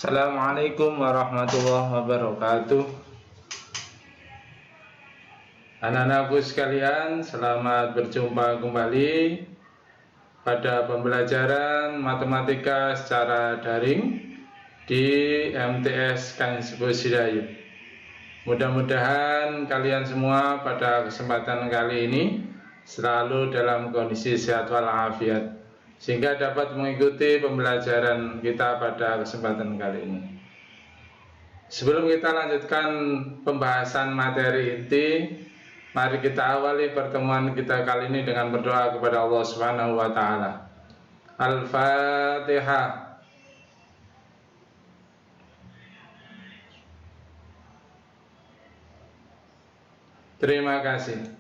Assalamualaikum warahmatullahi wabarakatuh. Anak-anakku sekalian, selamat berjumpa kembali pada pembelajaran matematika secara daring di MTS Kansipus Hidayat. Mudah-mudahan kalian semua pada kesempatan kali ini selalu dalam kondisi sehat walafiat, sehingga dapat mengikuti pembelajaran kita pada kesempatan kali ini. Sebelum kita lanjutkan pembahasan materi inti, mari kita awali pertemuan kita kali ini dengan berdoa kepada Allah Subhanahu wa Ta'ala. Al-Fatihah. Terima kasih.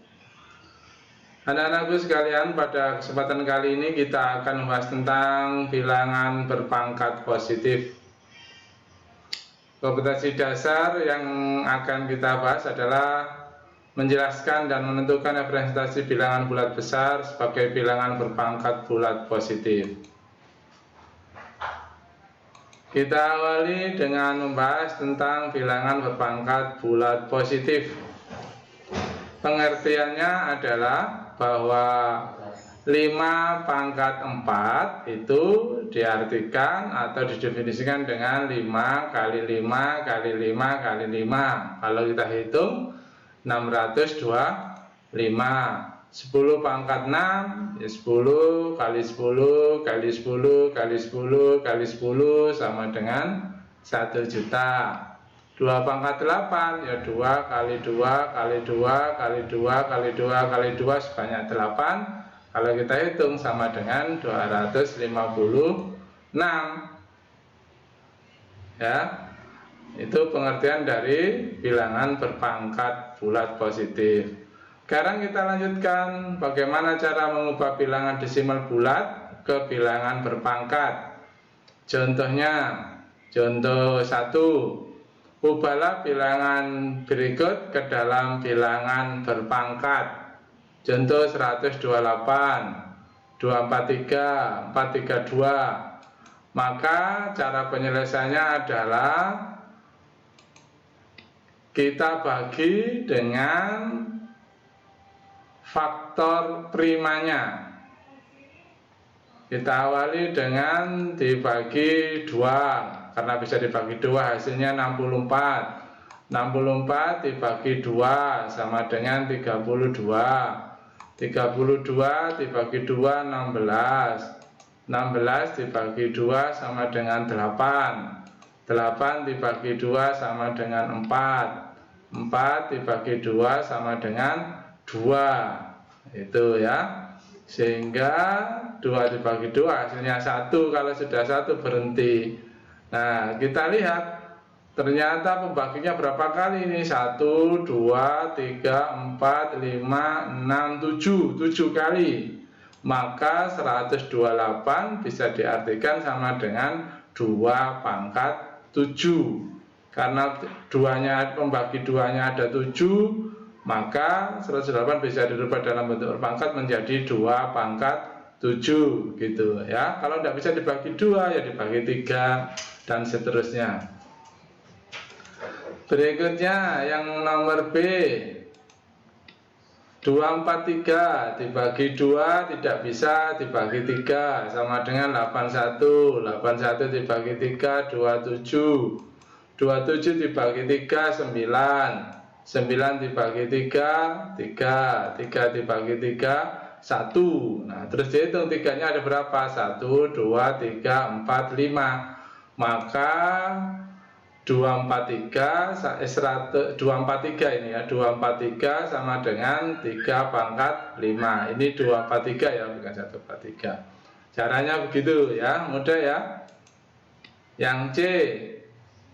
Anak-anakku sekalian, pada kesempatan kali ini kita akan membahas tentang bilangan berpangkat positif. Kompetensi dasar yang akan kita bahas adalah menjelaskan dan menentukan representasi bilangan bulat besar sebagai bilangan berpangkat bulat positif. Kita awali dengan membahas tentang bilangan berpangkat bulat positif. Pengertiannya adalah bahwa 5 pangkat 4 itu diartikan atau didefinisikan dengan 5 kali 5 kali 5 kali 5. Kalau kita hitung 625. 10 pangkat 6 ya 10 kali 10 kali 10 kali 10 kali 10 sama dengan 1 juta. 2 pangkat 8 ya 2 kali 2 kali 2 kali 2 kali 2 kali 2 sebanyak 8. Kalau kita hitung sama dengan 256. Ya, itu pengertian dari bilangan berpangkat bulat positif. Sekarang kita lanjutkan bagaimana cara mengubah bilangan desimal bulat ke bilangan berpangkat. Contohnya, contoh 1. Ubahlah bilangan berikut ke dalam bilangan berpangkat. Contoh 128, 243, 432. Maka cara penyelesaiannya adalah kita bagi dengan faktor primanya. Kita awali dengan dibagi 2, karena bisa dibagi 2 hasilnya 64. 64 dibagi 2 sama dengan 32. 32 dibagi 2 16. 16 dibagi 2 sama dengan 8. 8 dibagi 2 sama dengan 4. 4 dibagi 2 sama dengan 2. Itu ya. Sehingga 2 dibagi 2 hasilnya 1. Kalau sudah 1 berhenti. Nah, kita lihat ternyata pembaginya berapa kali ini? 1, 2, 3, 4, 5, 6, 7 7 kali. Maka 128 bisa diartikan sama dengan 2 pangkat 7. Karena pembagi 2-nya ada 7, maka 108 bisa dirubah dalam bentuk berpangkat menjadi 2 pangkat 7 gitu ya. Kalau tidak bisa dibagi 2 ya dibagi 3 dan seterusnya. Berikutnya yang nomor B, 243 dibagi 2 tidak bisa dibagi 3 sama dengan 81. 81 dibagi 3 27. 27 dibagi 3 9. 9 dibagi 3 3. 3 dibagi 3 1. Nah, terus dihitung 3-nya ada berapa? 1 2 3 4 5. Maka 243 243 ini ya, 243 sama dengan 3 pangkat 5. Ini 243 ya, bukan 143. Caranya begitu ya, mudah ya. Yang C,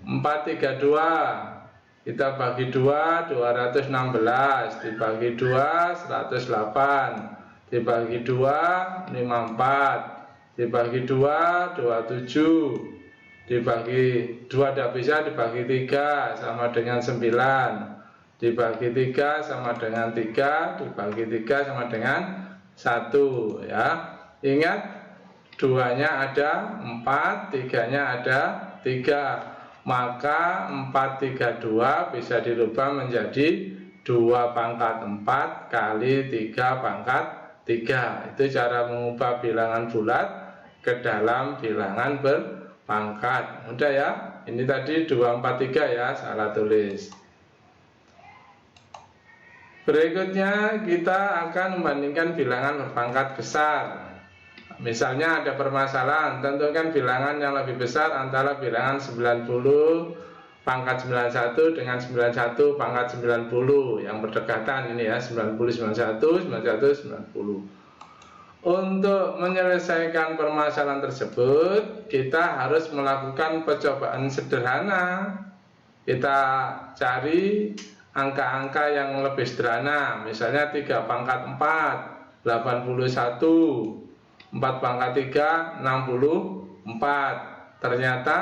432 kita bagi 2 216 dibagi 2 108 dibagi 2 54 dibagi 2 27 dibagi 2 tidak bisa dibagi 3 sama dengan 9 dibagi 3 sama dengan 3 dibagi 3 sama dengan 1 ya. Ingat 2-nya ada 4, 3-nya ada 3. Maka 4, 3, 2 bisa dirubah menjadi 2 pangkat 4 kali 3 pangkat 3. Itu cara mengubah bilangan bulat ke dalam bilangan berpangkat. Mudah ya? Ini tadi 2, 4, 3 ya, salah tulis. Berikutnya kita akan membandingkan bilangan berpangkat besar. Misalnya ada permasalahan, tentukan bilangan yang lebih besar antara bilangan 90 pangkat 91 dengan 91 pangkat 90 yang berdekatan ini ya, 90, 91, 91, 90. Untuk menyelesaikan permasalahan tersebut, kita harus melakukan percobaan sederhana. Kita cari angka-angka yang lebih sederhana, misalnya 3 pangkat 4, 81. 4 pangkat 3, 64. Ternyata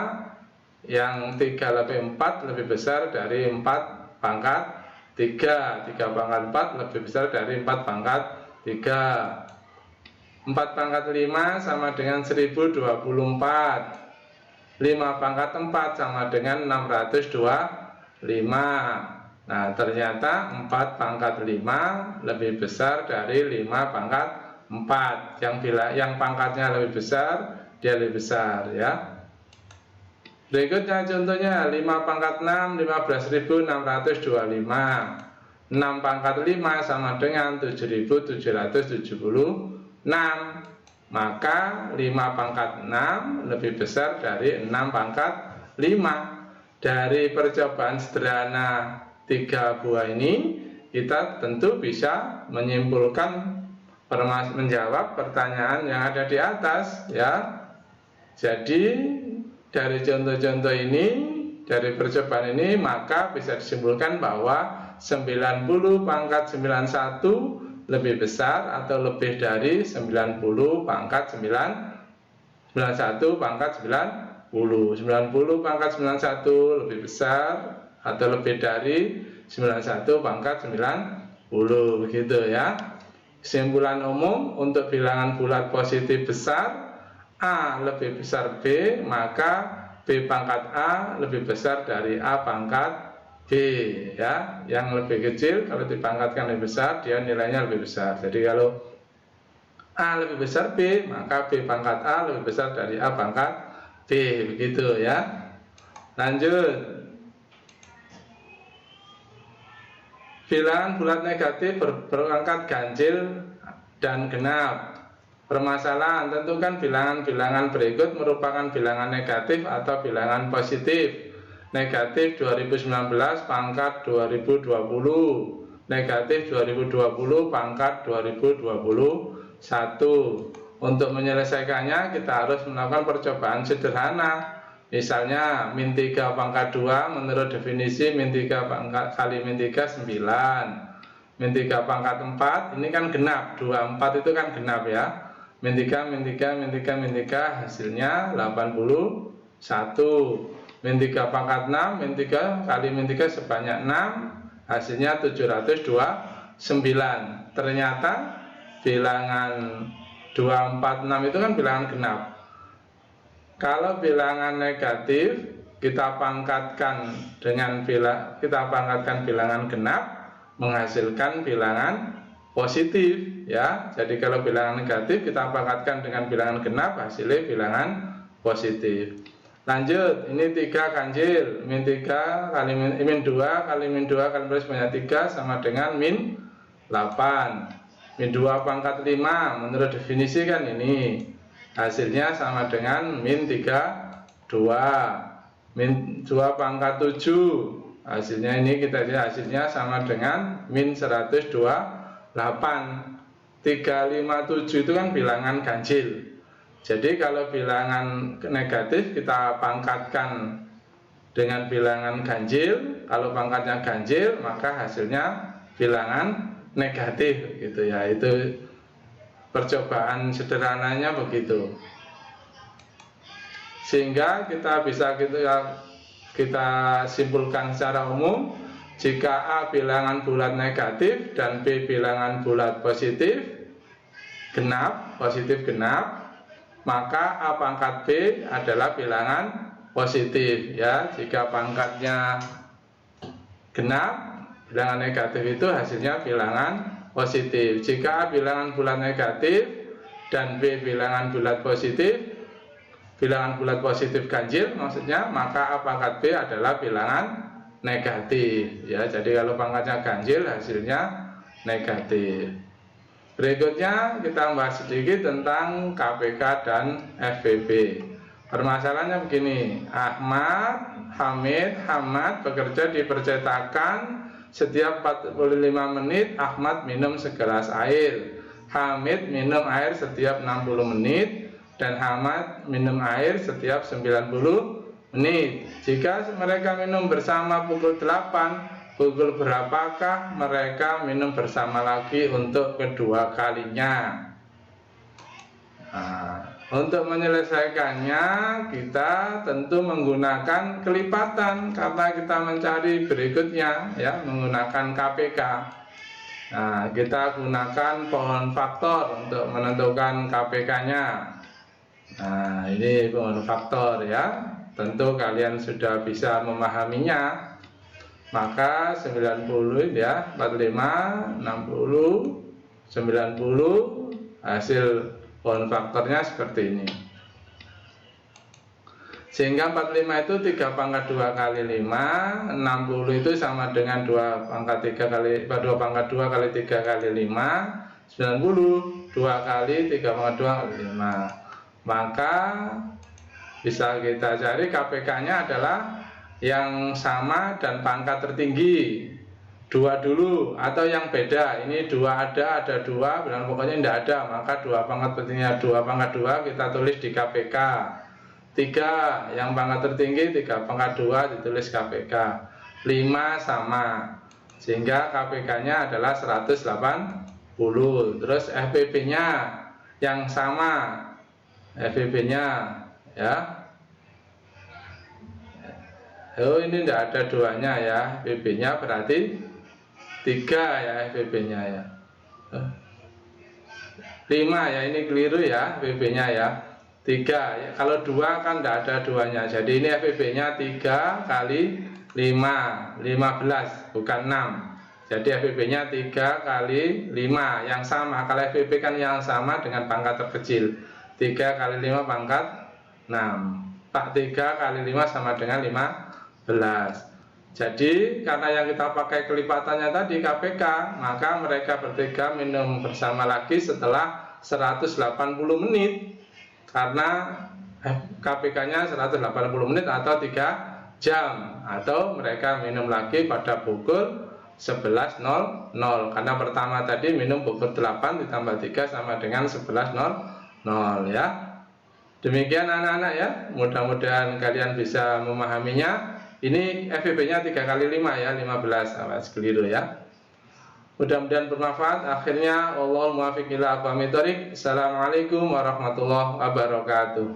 yang 3 lebih 4 lebih besar dari 4 pangkat 3. 3 pangkat 4 lebih besar dari 4 pangkat 3. 4 pangkat 5 sama dengan 1024. 5 pangkat 4 sama dengan 625. Nah, ternyata 4 pangkat 5 lebih besar dari 5 pangkat 4. Yang pangkatnya lebih besar, dia lebih besar ya. Berikutnya contohnya 5 pangkat 6, 15.625. 6 pangkat 5 sama dengan 7.776. Maka 5 pangkat 6 lebih besar dari 6 pangkat 5. Dari percobaan sederhana 3 buah ini, kita tentu bisa menyimpulkan, menjawab pertanyaan yang ada di atas ya. Jadi dari contoh-contoh ini, dari percobaan ini, maka bisa disimpulkan bahwa 90 pangkat 91 lebih besar atau lebih dari 90 pangkat 91 pangkat 90. 90 pangkat 91 lebih besar atau lebih dari 91 pangkat 90, begitu ya. Kesimpulan umum untuk bilangan bulat positif besar, A lebih besar B, maka B pangkat A lebih besar dari A pangkat B ya. Yang lebih kecil kalau dipangkatkan lebih besar, dia nilainya lebih besar. Jadi kalau A lebih besar B, maka B pangkat A lebih besar dari A pangkat B, begitu ya. Lanjut. Bilangan bulat negatif berpangkat ganjil dan genap. Permasalahan, tentukan bilangan-bilangan berikut merupakan bilangan negatif atau bilangan positif. Negatif 2019 pangkat 2020, negatif 2020 pangkat 2021. Untuk menyelesaikannya kita harus melakukan percobaan sederhana. Misalnya min 3 pangkat 2 menurut definisi min 3 pangkat kali min 3 9. Min 3 pangkat 4 ini kan genap, 24 itu kan genap ya. Min 3, min 3, min 3, min 3 hasilnya 81. Min 3 pangkat 6, min 3 kali min 3 sebanyak 6, hasilnya 729. Ternyata bilangan 246 itu kan bilangan genap. Kalau bilangan negatif kita pangkatkan bilangan genap menghasilkan bilangan positif ya. Jadi kalau bilangan negatif kita pangkatkan dengan bilangan genap, hasilnya bilangan positif. Lanjut, ini 3 ganjil, min 3 kali min 2 kali min 2 kali banyak 3 sama dengan min 8. Min 2 pangkat 5 menurut definisi kan ini, hasilnya sama dengan min 32. Min 2 pangkat 7, hasilnya ini kita lihat hasilnya sama dengan min 128. 357 itu kan bilangan ganjil. Jadi kalau bilangan negatif kita pangkatkan dengan bilangan ganjil. Kalau pangkatnya ganjil maka hasilnya bilangan negatif gitu ya. Itu percobaan sederhananya begitu. Sehingga kita bisa kita simpulkan secara umum, jika A bilangan bulat negatif dan B bilangan bulat positif genap, maka A pangkat B adalah bilangan positif ya. Jika pangkatnya genap, bilangan negatif itu hasilnya bilangan positif. Jika A bilangan bulat negatif dan B bilangan bulat positif, bilangan bulat positif ganjil maksudnya, maka A pangkat B adalah bilangan negatif ya. Jadi kalau pangkatnya ganjil hasilnya negatif. Berikutnya kita bahas sedikit tentang KPK dan FPP. Permasalahannya begini, Ahmad, Hamad bekerja di percetakan. Setiap 45 menit Ahmad minum segelas air, Hamid minum air setiap 60 menit, dan Hamad minum air setiap 90 menit. Jika mereka minum bersama pukul 8, pukul berapakah mereka minum bersama lagi untuk kedua kalinya? Nah, untuk menyelesaikannya kita tentu menggunakan kelipatan karena kita mencari berikutnya ya, menggunakan KPK. Nah, kita gunakan pohon faktor untuk menentukan KPK-nya. Nah, ini pohon faktor ya. Tentu kalian sudah bisa memahaminya. Maka 90 ya, 45, 60, 90, hasil pohon faktornya seperti ini. Sehingga 45 itu 3 pangkat 2 kali 5, 60 itu sama dengan 2 pangkat 3 kali 2 pangkat 2 kali 3 kali 5, 90, 2 kali 3 pangkat 2 kali 5. Maka bisa kita cari KPK-nya adalah yang sama dan pangkat tertinggi. 2 dulu atau yang beda. Ini 2 ada 2, bilang pokoknya tidak ada, maka 2 pangkat tertingginya 2 pangkat 2 kita tulis di KPK. 3 yang pangkat tertinggi 3 pangkat 2 ditulis KPK. 5 sama, sehingga KPK-nya adalah 180. Terus FPP-nya yang sama, FPP-nya ya. Oh, ini tidak ada 2-nya ya, FPP-nya berarti 3 ya, FPP-nya ya. 5 ya, ini keliru ya, FPP-nya ya. 3 ya, kalau 2 kan tidak ada 2-nya. Jadi ini FPP-nya 3 kali 5, 15 bukan 6. Jadi FPP-nya 3 kali 5 yang sama. Kalau FPP kan yang sama dengan pangkat terkecil. 3 kali 5 pangkat 6. 3 kali 5 sama dengan 15. Jadi karena yang kita pakai kelipatannya tadi KPK, maka mereka bertiga minum bersama lagi setelah 180 menit. Karena KPK-nya 180 menit atau 3 jam. Atau mereka minum lagi pada pukul 11.00. Karena pertama tadi minum pukul 8 ditambah 3 sama dengan 11.00 ya. Demikian anak-anak ya, mudah-mudahan kalian bisa memahaminya. Ini FPP-nya 3 kali 5 ya, 15, awas keliru ya. Mudah-mudahan bermanfaat. Akhirnya Allahul muwaffiq ila aqwamit thoriq. Assalamualaikum warahmatullahi wabarakatuh.